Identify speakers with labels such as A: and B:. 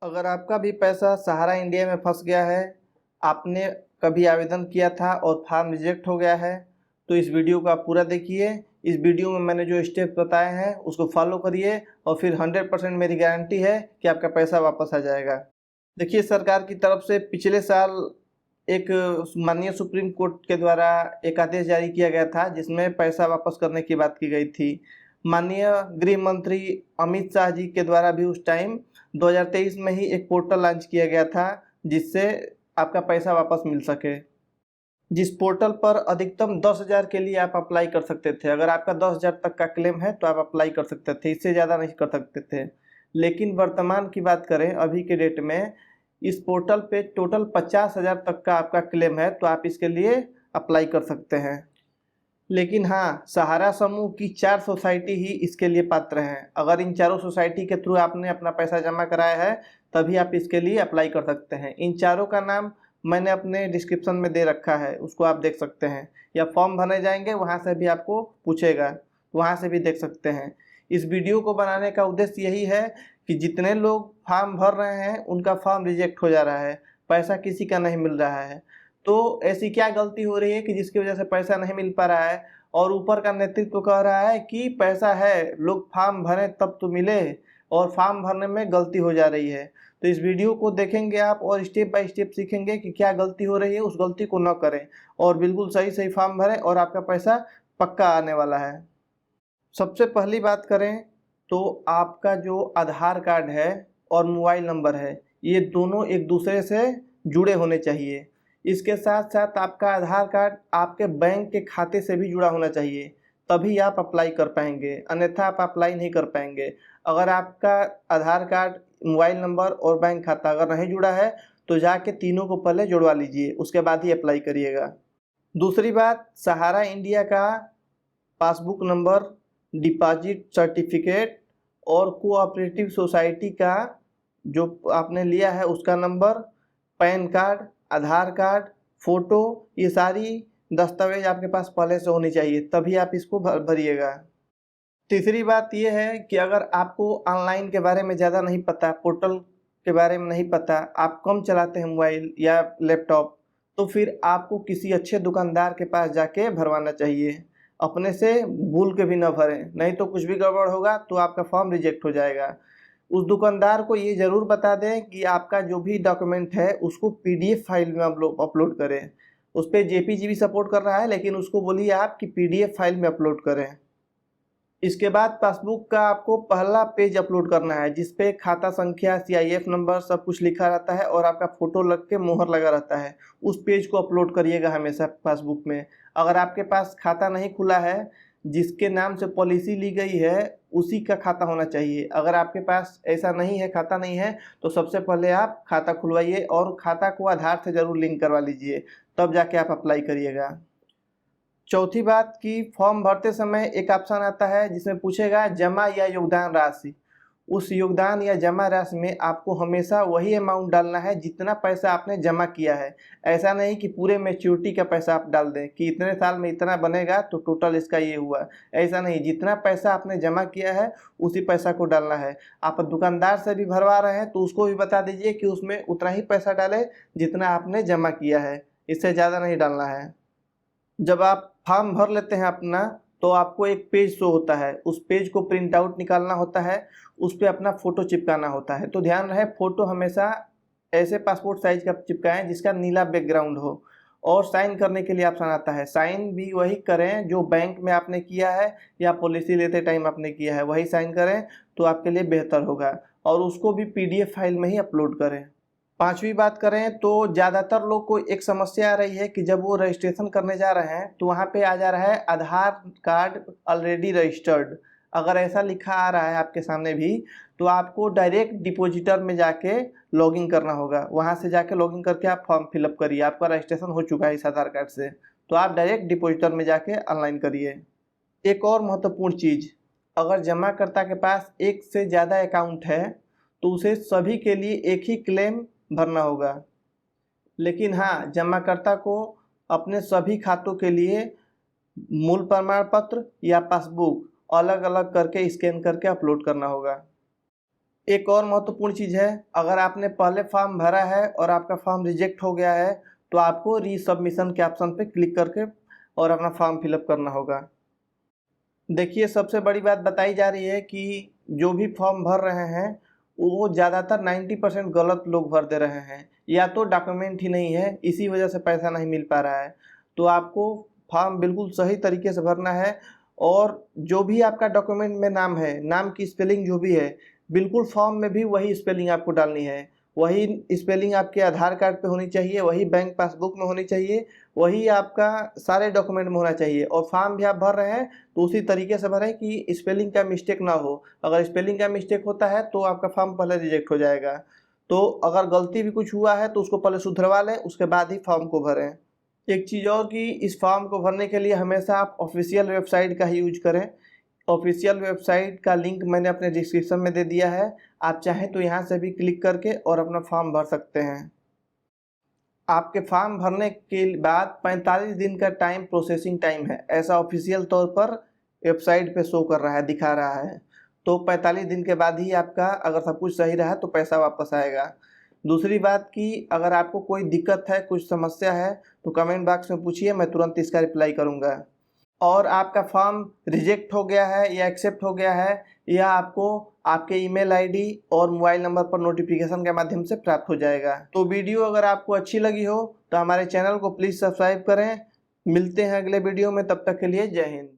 A: अगर आपका भी पैसा सहारा इंडिया में फंस गया है, आपने कभी आवेदन किया था और फॉर्म रिजेक्ट हो गया है, तो इस वीडियो को आप पूरा देखिए। इस वीडियो में मैंने जो स्टेप बताए हैं उसको फॉलो करिए और फिर 100% मेरी गारंटी है कि आपका पैसा वापस आ जाएगा। देखिए, सरकार की तरफ से पिछले साल एक माननीय सुप्रीम कोर्ट के द्वारा एक आदेश जारी किया गया था जिसमें पैसा वापस करने की बात की गई थी। माननीय गृह मंत्री अमित शाह जी के द्वारा भी उस टाइम 2023 में ही एक पोर्टल लॉन्च किया गया था जिससे आपका पैसा वापस मिल सके। जिस पोर्टल पर अधिकतम 10,000 के लिए आप अप्लाई कर सकते थे। अगर आपका 10,000 तक का क्लेम है तो आप अप्लाई कर सकते थे, इससे ज़्यादा नहीं कर सकते थे। लेकिन वर्तमान की बात करें अभी के डेट में, इस पोर्टल पे टोटल 50,000 तक का आपका क्लेम है तो आप इसके लिए अप्लाई कर सकते हैं। लेकिन हाँ, सहारा समूह की 4 सोसाइटी ही इसके लिए पात्र हैं। अगर इन चारों सोसाइटी के थ्रू आपने अपना पैसा जमा कराया है तभी आप इसके लिए अप्लाई कर सकते हैं। इन चारों का नाम मैंने अपने डिस्क्रिप्शन में दे रखा है, उसको आप देख सकते हैं, या फॉर्म भरने जाएंगे वहाँ से भी आपको पूछेगा, वहाँ से भी देख सकते हैं। इस वीडियो को बनाने का उद्देश्य यही है कि जितने लोग फॉर्म भर रहे हैं उनका फॉर्म रिजेक्ट हो जा रहा है, पैसा किसी का नहीं मिल रहा है। तो ऐसी क्या गलती हो रही है कि जिसकी वजह से पैसा नहीं मिल पा रहा है, और ऊपर का नेतृत्व कह रहा है कि पैसा है, लोग फॉर्म भरें तब तो मिले, और फॉर्म भरने में गलती हो जा रही है। तो इस वीडियो को देखेंगे आप और स्टेप बाय स्टेप सीखेंगे कि क्या गलती हो रही है, उस गलती को न करें और बिल्कुल सही सही फॉर्म भरें और आपका पैसा पक्का आने वाला है। सबसे पहली बात करें तो आपका जो आधार कार्ड है और मोबाइल नंबर है, ये दोनों एक दूसरे से जुड़े होने चाहिए। इसके साथ साथ आपका आधार कार्ड आपके बैंक के खाते से भी जुड़ा होना चाहिए, तभी आप अप्लाई कर पाएंगे, अन्यथा आप अप्लाई नहीं कर पाएंगे। अगर आपका आधार कार्ड, मोबाइल नंबर और बैंक खाता अगर नहीं जुड़ा है तो जाके तीनों को पहले जुड़वा लीजिए, उसके बाद ही अप्लाई करिएगा। दूसरी बात, सहारा इंडिया का पासबुक नंबर, डिपॉजिट सर्टिफिकेट और कोऑपरेटिव सोसाइटी का जो आपने लिया है उसका नंबर, पैन कार्ड, आधार कार्ड, फ़ोटो, ये सारी दस्तावेज आपके पास पहले से होनी चाहिए, तभी आप इसको भरिएगा। तीसरी बात ये है कि अगर आपको ऑनलाइन के बारे में ज़्यादा नहीं पता, पोर्टल के बारे में नहीं पता, आप कम चलाते हैं मोबाइल या लैपटॉप, तो फिर आपको किसी अच्छे दुकानदार के पास जाके भरवाना चाहिए। अपने से भूल के भी न भरें, नहीं तो कुछ भी गड़बड़ होगा तो आपका फॉर्म रिजेक्ट हो जाएगा। उस दुकानदार को ये ज़रूर बता दें कि आपका जो भी डॉक्यूमेंट है उसको पीडीएफ फाइल में अपलोड करें। उस पर जेपीजी भी सपोर्ट कर रहा है, लेकिन उसको बोलिए आप कि पीडीएफ फाइल में अपलोड करें। इसके बाद पासबुक का आपको पहला पेज अपलोड करना है जिस पे खाता संख्या, सीआईएफ नंबर सब कुछ लिखा रहता है और आपका फ़ोटो लग के मुहर लगा रहता है। उस पेज को अपलोड करिएगा हमेशा पासबुक में। अगर आपके पास खाता नहीं खुला है, जिसके नाम से पॉलिसी ली गई है उसी का खाता होना चाहिए। अगर आपके पास ऐसा नहीं है, खाता नहीं है, तो सबसे पहले आप खाता खुलवाइए और खाता को आधार से ज़रूर लिंक करवा लीजिए, तब जाके आप अप्लाई करिएगा। चौथी बात कि फॉर्म भरते समय एक ऑप्शन आता है जिसमें पूछेगा जमा या योगदान राशि। उस योगदान या जमा राशि में आपको हमेशा वही अमाउंट डालना है जितना पैसा आपने जमा किया है। ऐसा नहीं कि पूरे मैच्योरिटी का पैसा आप डाल दें कि इतने साल में इतना बनेगा तो टोटल इसका ये हुआ। ऐसा नहीं, जितना पैसा आपने जमा किया है उसी पैसा को डालना है। आप दुकानदार से भी भरवा रहे हैं तो उसको भी बता दीजिए कि उसमें उतना ही पैसा डालें जितना आपने जमा किया है, इससे ज़्यादा नहीं डालना है। जब आप फॉर्म भर लेते हैं अपना, तो आपको एक पेज शो होता है, उस पेज को प्रिंट आउट निकालना होता है, उस पर अपना फ़ोटो चिपकाना होता है। तो ध्यान रहे, फ़ोटो हमेशा ऐसे पासपोर्ट साइज का चिपकाएं जिसका नीला बैकग्राउंड हो। और साइन करने के लिए ऑप्शन आता है, साइन भी वही करें जो बैंक में आपने किया है या पॉलिसी लेते टाइम आपने किया है, वही साइन करें तो आपके लिए बेहतर होगा। और उसको भी पीडीएफ फाइल में ही अपलोड करें। पांचवी बात करें तो ज़्यादातर लोग को एक समस्या आ रही है कि जब वो रजिस्ट्रेशन करने जा रहे हैं तो वहाँ पे आ जा रहा है आधार कार्ड ऑलरेडी रजिस्टर्ड। अगर ऐसा लिखा आ रहा है आपके सामने भी, तो आपको डायरेक्ट डिपॉजिटर में जाके लॉगिन करना होगा। वहाँ से जाके लॉगिन करके आप फॉर्म फिलअप करिए, आपका रजिस्ट्रेशन हो चुका है इस आधार कार्ड से, तो आप डायरेक्ट डिपॉजिटर में जाके ऑनलाइन करिए। एक और महत्वपूर्ण चीज़, अगर जमाकर्ता के पास एक से ज़्यादा अकाउंट है तो उसे सभी के लिए एक ही क्लेम भरना होगा। लेकिन हाँ, जमाकर्ता को अपने सभी खातों के लिए मूल प्रमाण पत्र या पासबुक अलग अलग करके स्कैन करके अपलोड करना होगा। एक और महत्वपूर्ण चीज़ है, अगर आपने पहले फॉर्म भरा है और आपका फॉर्म रिजेक्ट हो गया है तो आपको रीसबमिशन के ऑप्शन पे क्लिक करके और अपना फॉर्म फिलअप करना होगा। देखिए, सबसे बड़ी बात बताई जा रही है कि जो भी फॉर्म भर रहे हैं वो ज़्यादातर 90% गलत लोग भर दे रहे हैं, या तो डॉक्यूमेंट ही नहीं है, इसी वजह से पैसा नहीं मिल पा रहा है। तो आपको फॉर्म बिल्कुल सही तरीके से भरना है, और जो भी आपका डॉक्यूमेंट में नाम है, नाम की स्पेलिंग जो भी है, बिल्कुल फॉर्म में भी वही स्पेलिंग आपको डालनी है। वही स्पेलिंग आपके आधार कार्ड पे होनी चाहिए, वही बैंक पासबुक में होनी चाहिए, वही आपका सारे डॉक्यूमेंट में होना चाहिए। और फॉर्म भी आप भर रहे हैं तो उसी तरीके से भरें कि स्पेलिंग का मिस्टेक ना हो। अगर स्पेलिंग का मिस्टेक होता है तो आपका फॉर्म पहले रिजेक्ट हो जाएगा। तो अगर गलती भी कुछ हुआ है तो उसको पहले सुधरवा लें, उसके बाद ही फॉर्म को भरें। एक चीज़ और कि इस फॉर्म को भरने के लिए हमेशा आप ऑफिशियल वेबसाइट का ही यूज करें। ऑफिशियल वेबसाइट का लिंक मैंने अपने डिस्क्रिप्शन में दे दिया है, आप चाहें तो यहाँ से भी क्लिक करके और अपना फॉर्म भर सकते हैं। आपके फॉर्म भरने के बाद 45 दिन का प्रोसेसिंग टाइम है, ऐसा ऑफिशियल तौर पर वेबसाइट पे शो कर रहा है, दिखा रहा है। तो 45 दिन के बाद ही आपका अगर सब कुछ सही रहा तो पैसा वापस आएगा। दूसरी बात कि अगर आपको कोई दिक्कत है, कुछ समस्या है तो कमेंट बॉक्स में पूछिए, मैं तुरंत इसका रिप्लाई करूँगा। और आपका फॉर्म रिजेक्ट हो गया है या एक्सेप्ट हो गया है, यह आपको आपके ईमेल आईडी और मोबाइल नंबर पर नोटिफिकेशन के माध्यम से प्राप्त हो जाएगा। तो वीडियो अगर आपको अच्छी लगी हो तो हमारे चैनल को प्लीज़ सब्सक्राइब करें। मिलते हैं अगले वीडियो में, तब तक के लिए जय हिंद।